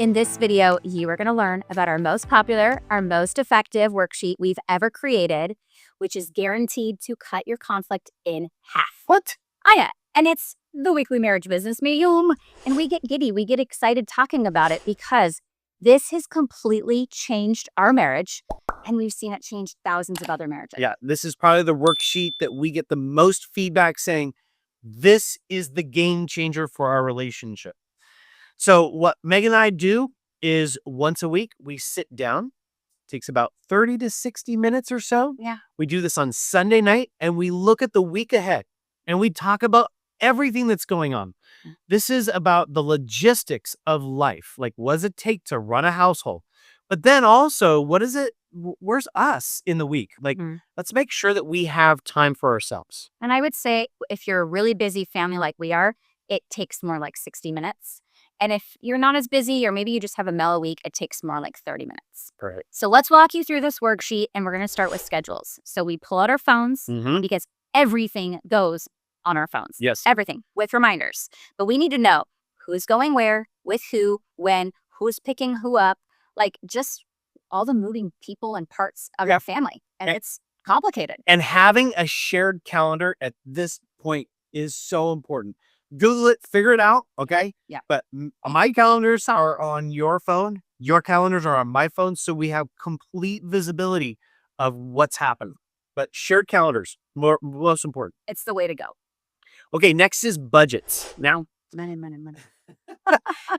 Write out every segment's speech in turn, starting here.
In this video, you are going to learn about our most popular, our most effective worksheet we've ever created, which is guaranteed to cut your conflict in half. What? Yeah, and it's the Weekly Marriage Business Medium, and we get giddy, we get excited talking about it because this has completely changed our marriage, and we've seen it change thousands of other marriages. Yeah, this is probably the worksheet that we get the most feedback saying, this is the game changer for our relationship. So what Megan and I do is once a week, we sit down. Takes about 30 to 60 minutes or so. Yeah. We do this on Sunday night and we look at the week ahead and we talk about everything that's going on. This is about the logistics of life. Like, what does it take to run a household? But then also, where's us in the week? Like, let's make sure that we have time for ourselves. And I would say if you're a really busy family like we are, it takes more like 60 minutes. And if you're not as busy, or maybe you just have a mellow week, it takes more like 30 minutes. Right. So let's walk you through this worksheet, and we're going to start with schedules. So we pull out our phones because everything goes on our phones. Yes. Everything with reminders. But we need to know who's going where, with who, when, who's picking who up, like just all the moving people and parts of our family. And it's complicated. And having a shared calendar at this point is so important. Google it, figure it out, okay? Yeah. But my calendars are on your phone. Your calendars are on my phone, so we have complete visibility of what's happening. But shared calendars, most important. It's the way to go. Okay, next is budgets. Now, Money.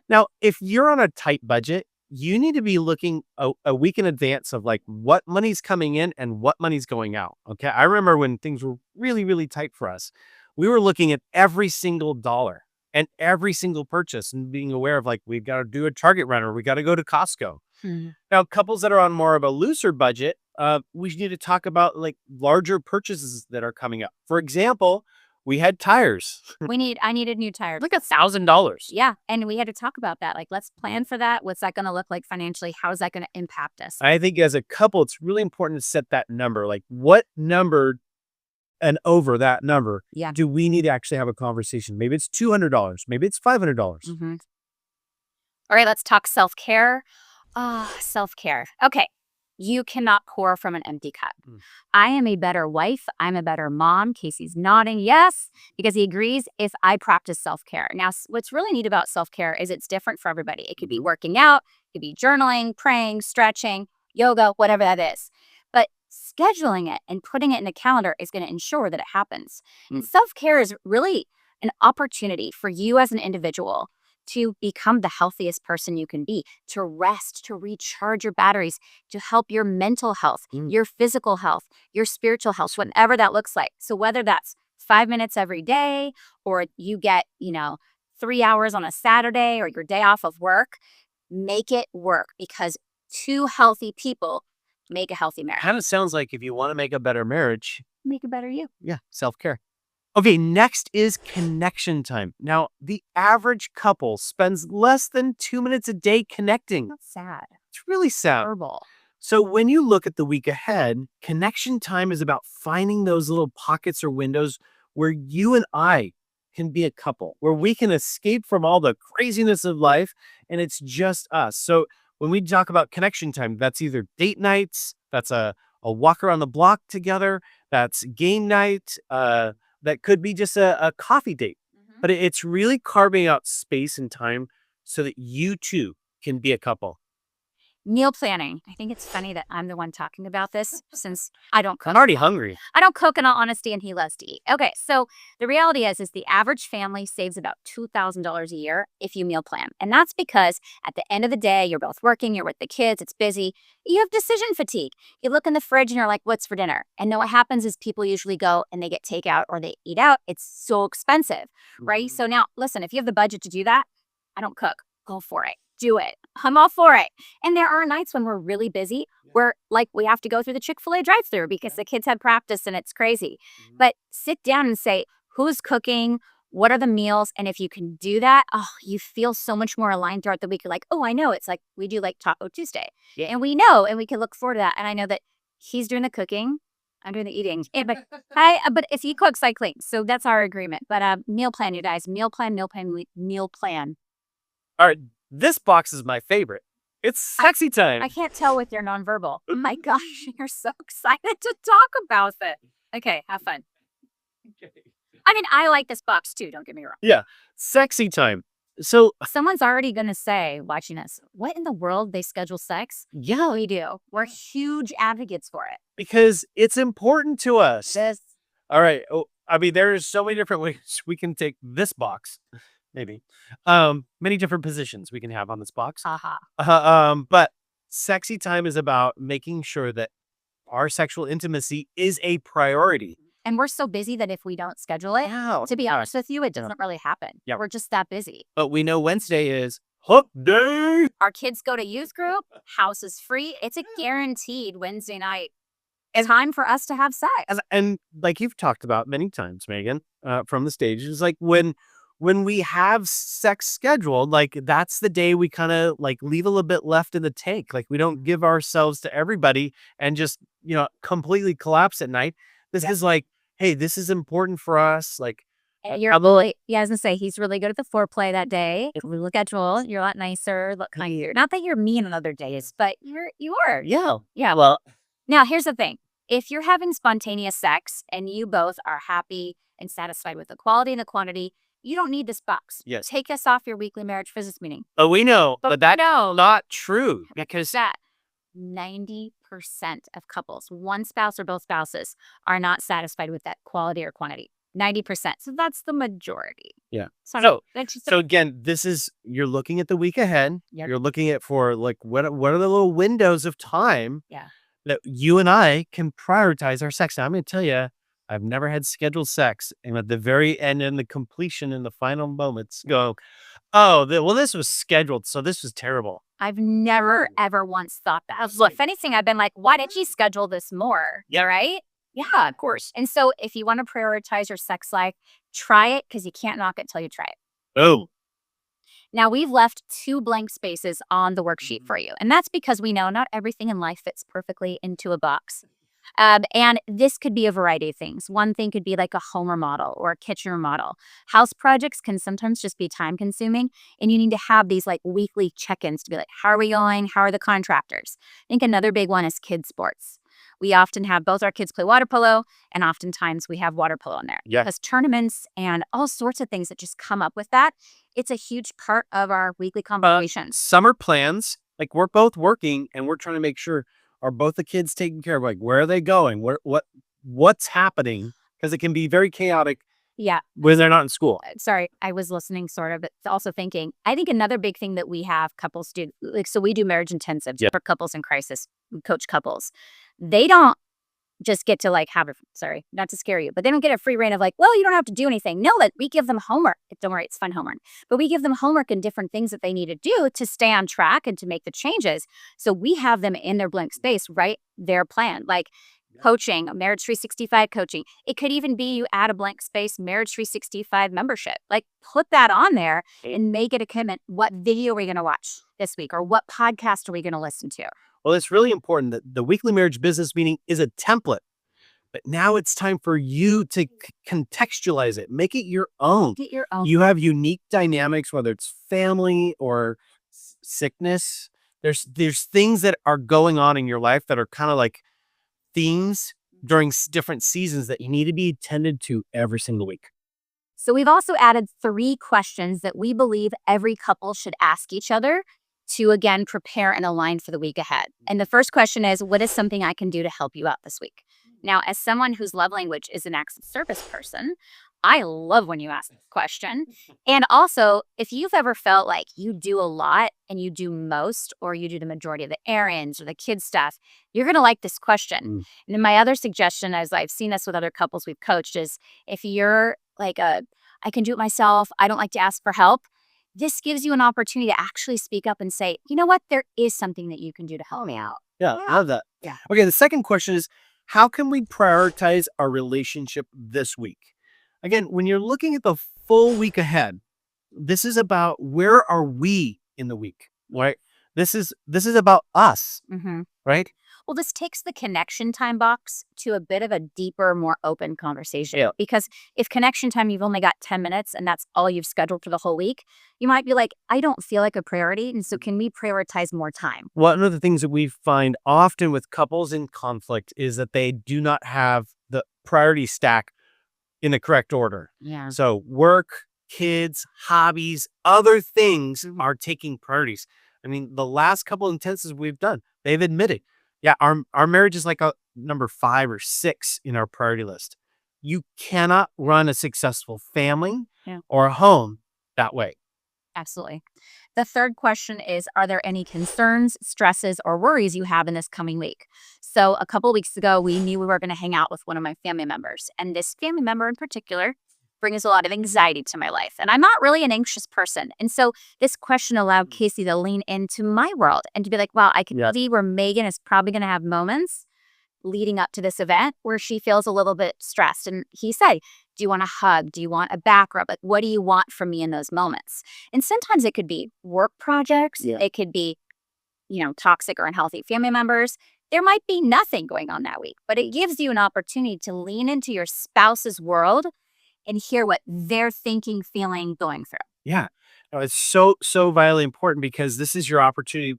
now, if you're on a tight budget, you need to be looking a week in advance of like what money's coming in and what money's going out, okay? I remember when things were really, really tight for us. We were looking at every single dollar and every single purchase and being aware of like, we've got to do a Target run or we got to go to Costco. Now, couples that are on more of a looser budget, we need to talk about like larger purchases that are coming up. For example, we had tires. I needed new tires. Like $1,000. Yeah. And we had to talk about that. Like, let's plan for that. What's that going to look like financially? How is that going to impact us? I think as a couple, it's really important to set that number. Like what number and over that number, do we need to actually have a conversation? Maybe it's $200. Maybe it's $500. All right, let's talk self-care. Self-care. Okay. You cannot pour from an empty cup. I am a better wife. I'm a better mom. Casey's nodding yes, because he agrees if I practice self-care. Now, what's really neat about self-care is it's different for everybody. It could be working out, it could be journaling, praying, stretching, yoga, whatever that is. But scheduling it and putting it in the calendar is going to ensure that it happens. And self-care is really an opportunity for you as an individual to become the healthiest person you can be, to rest, to recharge your batteries, to help your mental health, your physical health, your spiritual health, whatever that looks like. So whether that's 5 minutes every day, or you get, 3 hours on a Saturday, or your day off of work, make it work, because two healthy people make a healthy marriage. Kind of sounds like if you want to make a better marriage, make a better you. Yeah, self-care. Okay, next is connection time. Now, the average couple spends less than 2 minutes a day connecting. That's sad. It's really sad. Horrible. So when you look at the week ahead, connection time is about finding those little pockets or windows where you and I can be a couple, where we can escape from all the craziness of life and it's just us. So when we talk about connection time, that's either date nights, that's a walk around the block together, that's game night, that could be just a coffee date. But it's really carving out space and time so that you two can be a couple. Meal planning. I think it's funny that I'm the one talking about this since I don't cook. I'm already hungry. I don't cook in all honesty, and he loves to eat. Okay, so the reality is the average family saves about $2,000 a year if you meal plan. And that's because at the end of the day, you're both working, you're with the kids, it's busy. You have decision fatigue. You look in the fridge and you're like, what's for dinner? And then what happens is people usually go and they get takeout or they eat out. It's so expensive, right? So now, listen, if you have the budget to do that, I don't cook. Go for it. Do it. I'm all for it. And there are nights when we're really busy where like we have to go through the Chick-fil-A drive-thru because the kids have practice and it's crazy. But sit down and say, who's cooking? What are the meals? And if you can do that, you feel so much more aligned throughout the week. You're like, I know. It's like we do like Taco Tuesday. Yeah. And we know, and we can look forward to that. And I know that he's doing the cooking. I'm doing the eating. But if he cooks, I clean. So that's our agreement. But meal plan, you guys. Meal plan. All right, This box is my favorite. It's sexy time. I can't tell with your nonverbal. Oh my gosh, you're so excited to talk about it. Okay, have fun. I mean, I like this box too, don't get me wrong. Yeah, sexy time. So Someone's already going to say, watching us, what in the world they schedule sex? Yeah, we do. We're huge advocates for it. because it's important to us. This, All right. Oh, I mean, there's so many different ways we can take this box. Maybe. Many different positions we can have on this box. haha. But sexy time is about making sure that our sexual intimacy is a priority. And we're so busy that if we don't schedule it, Wow. to be honest with you, it doesn't really happen. Yeah. We're just that busy. But we know Wednesday is hook day. Our kids go to youth group, house is free. It's a guaranteed Wednesday night And- time for us to have sex. And like you've talked about many times, Megan, from the stage, is like when we have sex scheduled, like that's the day we kind of like leave a little bit left in the tank. Like we don't give ourselves to everybody and just, completely collapse at night. This is like, hey, this is important for us. Like, And you're really, yeah, I was gonna say he's really good at the foreplay that day. We look at Joel, you're a lot nicer, look kinder. Not that you're mean on other days, but you are. yeah. Yeah. Well, Now here's the thing. If you're having spontaneous sex and you both are happy and satisfied with the quality and the quantity, you don't need this box. Yes. Take us off your weekly marriage business meeting. we know, but that's no, not true because that 90% of couples, one spouse or both spouses, are not satisfied with that quality or quantity. 90%. So that's the majority. Yeah. So that's just So again, you're looking at the week ahead. Yep. You're looking at for like what are the little windows of time yeah. that you and I can prioritize our sex. Now, I'm going to tell you, I've never had scheduled sex, and at the very end and the completion in the final moments, go, oh, this was scheduled, so this was terrible. I've never ever once thought that. If anything, I've been like, why did you schedule this more? Yeah. Right? Yeah, of course. And so if you want to prioritize your sex life, try it because you can't knock it till you try it. Oh, Now, we've left 2 blank spaces on the worksheet for you. And that's because we know not everything in life fits perfectly into a box. And this could be a variety of things. One thing could be like a home remodel or a kitchen remodel. House projects can sometimes just be time consuming. And you need to have these like weekly check-ins to be like, how are we going? How are the contractors? I think another big one is kids sports. We often have both our kids play water polo, and oftentimes we have water polo in there. Yeah. Because tournaments and all sorts of things that just come up with that. It's a huge part of our weekly conversations. summer plans. Like we're both working, and we're trying to make sure are both the kids taken care of. Like where are they going? What's happening? Because it can be very chaotic. Yeah. When they're not in school. Sorry, I was listening sort of, but also thinking, I think another big thing that we have couples do, like, so we do marriage intensives for couples in crisis, we coach couples. They don't just get to like have a, sorry, not to scare you, but they don't get a free reign of like, well, you don't have to do anything. No, that we give them homework. Don't worry, it's fun homework. But we give them homework and different things that they need to do to stay on track and to make the changes. So we have them in their blank space, write their plan. Like coaching, Marriage 365 coaching. It could even be you add a blank space Marriage 365 membership. Like put that on there and make it a commitment. What video are we going to watch this week? Or what podcast are we going to listen to? Well, it's really important that the weekly marriage business meeting is a template. But now it's time for you to contextualize it. Make it your own. Get your own. You have unique dynamics, whether it's family or sickness. There's things that are going on in your life that are kind of like themes during different seasons that you need to be attended to every single week. So we've also added 3 questions that we believe every couple should ask each other to, again, prepare and align for the week ahead. And the first question is, what is something I can do to help you out this week? Now, as someone whose love language is an acts of service person, I love when you ask this question. And also, if you've ever felt like you do a lot and you do most, or you do the majority of the errands or the kids stuff, you're going to like this question. And then my other suggestion, as I've seen this with other couples we've coached, is if you're like I can do it myself, I don't like to ask for help, this gives you an opportunity to actually speak up and say, you know what, there is something that you can do to help me out. Yeah, I love that. Yeah. Okay, the second question is, how can we prioritize our relationship this week? Again, when you're looking at the full week ahead, this is about where are we in the week, right? This is about us, right? Well, this takes the connection time box to a bit of a deeper, more open conversation. Yeah. Because if connection time, you've only got 10 minutes and that's all you've scheduled for the whole week, you might be like, I don't feel like a priority. And so can we prioritize more time? One of the things that we find often with couples in conflict is that they do not have the priority stack in the correct order. Yeah. So work, kids, hobbies, other things Mhm. are taking priorities. I mean, the last couple intensives we've done, they've admitted, yeah, our marriage is like a number 5 or 6 in our priority list. You cannot run a successful family Yeah. or a home that way. Absolutely. The third question is, are there any concerns, stresses, or worries you have in this coming week? So, a couple weeks ago, we knew we were going to hang out with one of my family members. And this family member in particular brings a lot of anxiety to my life. And I'm not really an anxious person. And so, this question allowed Casey to lean into my world and to be like, wow, I can Yeah. see where Megan is probably going to have moments leading up to this event where she feels a little bit stressed. And he said, do you want a hug? Do you want a back rub? Like, what do you want from me in those moments? And sometimes it could be work projects. Yeah. It could be, toxic or unhealthy family members. There might be nothing going on that week, but it gives you an opportunity to lean into your spouse's world and hear what they're thinking, feeling, going through. Yeah. No, it's so vitally important because this is your opportunity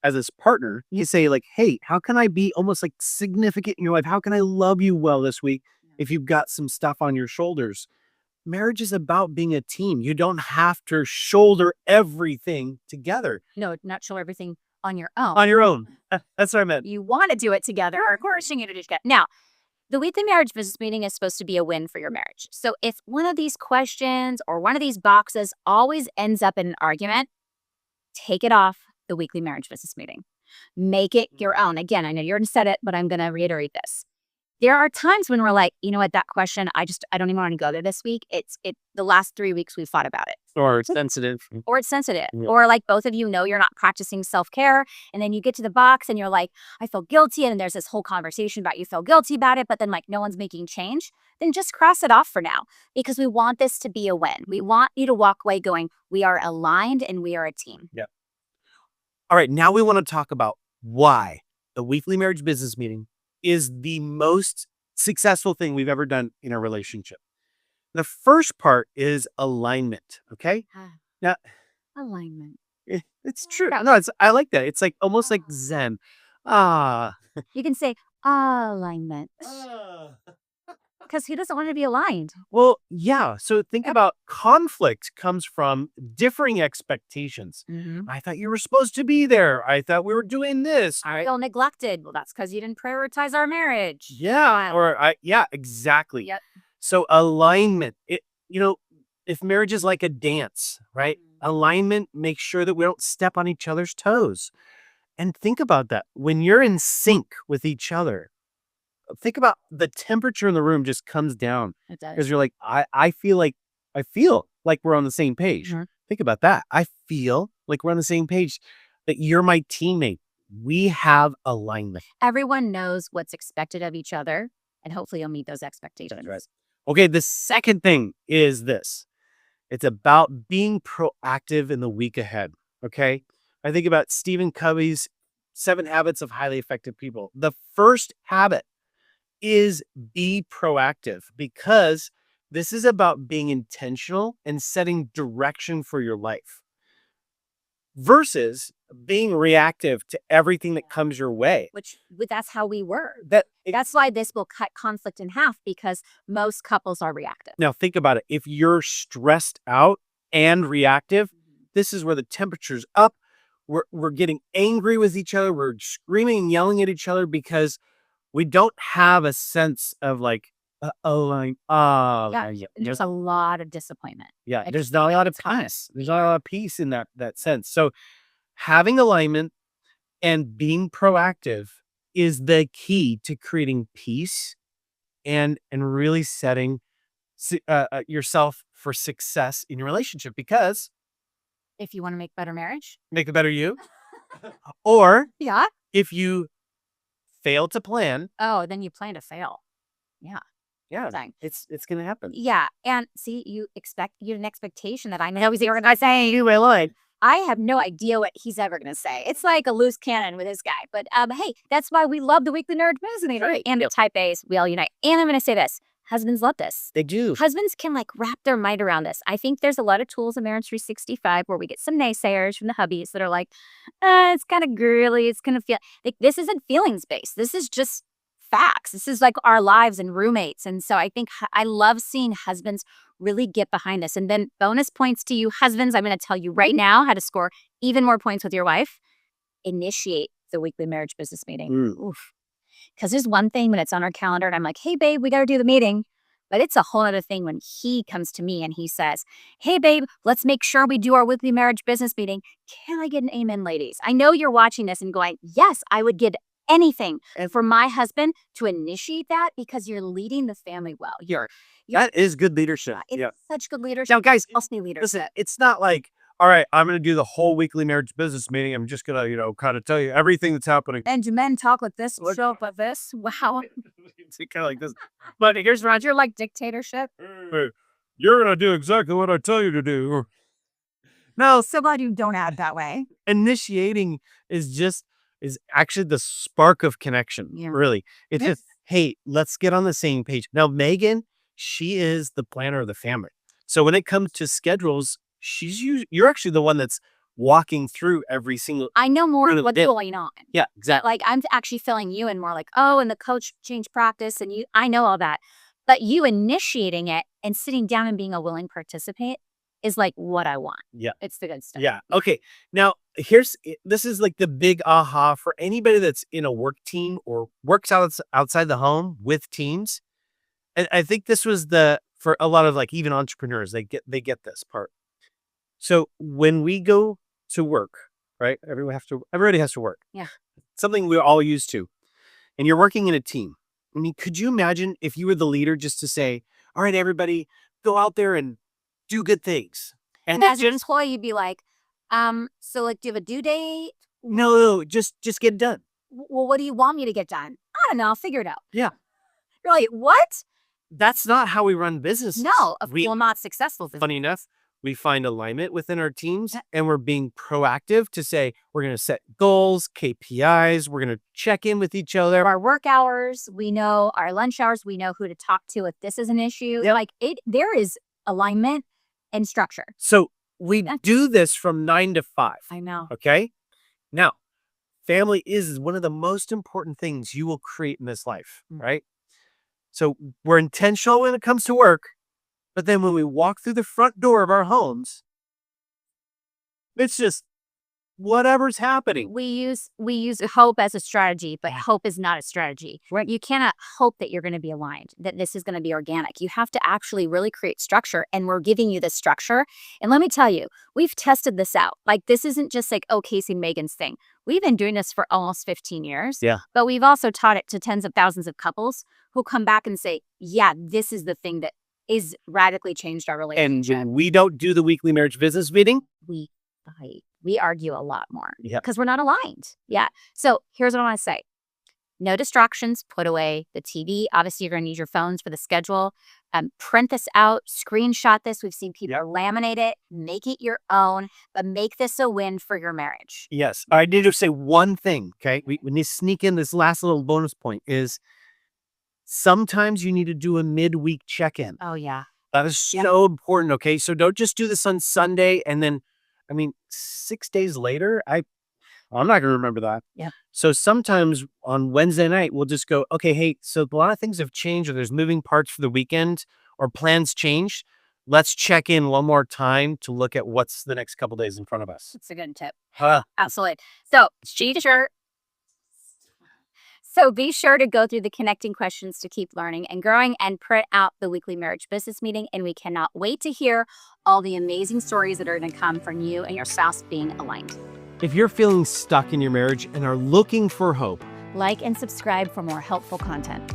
as his partner. You say like, "Hey, how can I be almost like significant in your life? How can I love you well this week if you've got some stuff on your shoulders?" Marriage is about being a team. You don't have to shoulder everything together No, not show everything on your own. on your own. That's what I meant. You want to do it together, or encouraging you to do it together. Now, the weekly marriage business meeting is supposed to be a win for your marriage. So if one of these questions or one of these boxes always ends up in an argument, take it off the weekly marriage business meeting. Make it your own. Again, I know you already said it, but I'm going to reiterate this. There are times when we're like, you know what, that question, I don't even want to go there this week. The last 3 weeks we've thought about it. Or sensitive. Or it's sensitive. Yeah. Or like both of you know you're not practicing self-care. And then you get to the box and you're like, I feel guilty. And then there's this whole conversation about you feel guilty about it, but then like no one's making change. Then just cross it off for now because we want this to be a win. We want you to walk away going, we are aligned and we are a team. Yeah. All right. Now we want to talk about why the weekly marriage business meeting is the most successful thing we've ever done in a relationship. The first part is alignment. Okay. Now, Alignment. it's true. No, I like that. It's like almost like Ah. Zen. Ah. You can say alignment because who doesn't want to be aligned? Well, yeah. So think Yep. about conflict comes from differing expectations. Mm-hmm. I thought you were supposed to be there. I thought we were doing this. I feel neglected. Well, that's because you didn't prioritize our marriage. Yeah. Yeah, exactly. Yep. So alignment, if marriage is like a dance, right? Alignment makes sure that we don't step on each other's toes. And think about that. When you're in sync with each other, think about the temperature in the room just comes down It does. because you're like, I feel like we're on the same page. Mhm. Think about that. I feel like we're on the same page, that you're my teammate. We have alignment. Everyone knows what's expected of each other, and hopefully you'll meet those expectations. Right. Okay, the second thing is this. It's about being proactive in the week ahead. Okay. I think about Stephen Covey's 7 Habits of Highly Effective People. The first habit is be proactive because this is about being intentional and setting direction for your life versus being reactive to everything that comes your way. That's how we were. That That's why this will cut conflict in half because most couples are reactive. Now think about it. If you're stressed out and reactive, this is where the temperature's up. We're getting angry with each other. We're screaming and yelling at each other because we don't have a sense of like, Yeah, there's a lot of disappointment. yeah, there's not a lot of peace. There's not a lot of peace in that sense. So having alignment and being proactive is the key to creating peace and really setting yourself for success in your relationship, because If you want to make better marriage. make the better you, or Yeah. if you fail to plan, Oh, then you plan to fail. Yeah. yeah, Dang. it's gonna happen. Yeah. And see, you had an expectation that I know is the organized saying you will. I have no idea what he's ever going to say. It's like a loose cannon with this guy. But hey, that's why we love the weekly marriage business meeting. Right. And type A's, we all unite. And I'm going to say this. Husbands love this. They do. Husbands can like wrap their mind around this. I think there's a lot of tools in Marriage 365 where we get some naysayers from the hubbies that are like, it's kind of girly. It's going to feel like this isn't feelings based. This is just facts. This is like our lives and roommates. And so I think I love seeing husbands really get behind this. And then bonus points to you husbands. I'm going to tell you right now how to score even more points with your wife. Initiate the weekly marriage business meeting. Oof. Because there's one thing when it's on our calendar and I'm like, hey, babe, we got to do the meeting. But it's a whole other thing when he comes to me and he says, hey, babe, let's make sure we do our weekly marriage business meeting. Can I get an amen, ladies? I know you're watching this and going, yes, I would give anything for my husband to initiate that because you're leading the family well. That is good leadership. It's such good leadership. Now, guys, Healthy leadership. listen, it's not like, all right, I'm going to do the whole weekly marriage business meeting. I'm just going to, kind of tell you everything that's happening. And do men talk like this? Show up like this? Wow. It's kind of like this. But here's Roger, like dictatorship. Hey, you're going to do exactly what I tell you to do. No, So glad you don't add that way. initiating is actually the spark of connection. Yeah. Really. It's just, hey, let's get on the same page. Now, Megan, she is the planner of the family. So when it comes to schedules, you're actually the one that's walking through every single. I know more Really what's did. going on. Yeah, exactly. Like I'm actually filling you in more like, oh, and the coach changed practice and I know all that. But you initiating it and sitting down and being a willing participant is like what I want. Yeah. It's the good stuff. Yeah. Okay. Now, this is like the big aha for anybody that's in a work team or works outside the home with teams. And I think this was for a lot of like even entrepreneurs, they get this part. So when we go to work, right? Everybody has to work. Yeah. Something we're all used to. And you're working in a team. I mean, could you imagine if you were the leader just to say, all right, everybody, go out there and do good things. And as an employee, you'd be like, so like, do you have a due date? No, just get it done. Well, what do you want me to get done? I don't know. I'll figure it out. Yeah. You're like, what? That's not how we run business. No, not successful. Funny enough, we find alignment within our teams and we're being proactive to say, we're going to set goals, KPIs. We're going to check in with each other. Our work hours, we know our lunch hours. We know who to talk to if this is an issue. Yep. Like there is alignment and structure. So we do this from 9 to 5. I know. Okay. Now, family is one of the most important things you will create in this life, right? So we're intentional when it comes to work, but then when we walk through the front door of our homes, it's just whatever's happening. We use hope as a strategy, but hope is not a strategy. Right. You cannot hope that you're going to be aligned, that this is going to be organic. You have to actually really create structure, and we're giving you this structure. And let me tell you, we've tested this out. Like this isn't just like, oh, Casey and Megan's thing. We've been doing this for almost 15 years. Yeah. But we've also taught it to tens of thousands of couples who come back and say, yeah, this is the thing that is radically changed our relationship. And we don't do the weekly marriage business meeting. We fight. We argue a lot more Yeah. because we're not aligned. Yeah. So here's what I want to say. No distractions. Put away the TV. Obviously, you're going to use your phones for the schedule. Print this out. Screenshot this. We've seen people laminate it. Make it your own. But make this a win for your marriage. Yes. I need to say one thing, okay? We need to sneak in this last little bonus point is sometimes you need to do a midweek check-in. Oh, yeah. That is so important, okay? So don't just do this on Sunday and then, 6 days later, I'm not going to remember that. Yeah. So sometimes on Wednesday night, we'll just go, okay, hey, so a lot of things have changed or there's moving parts for the weekend or plans changed. Let's check in one more time to look at what's the next couple days in front of us. It's a good tip. Huh. Absolutely. So be sure to go through the connecting questions to keep learning and growing and print out the weekly marriage business meeting. And we cannot wait to hear all the amazing stories that are going to come from you and your spouse being aligned. If you're feeling stuck in your marriage and are looking for hope, Like and subscribe for more helpful content.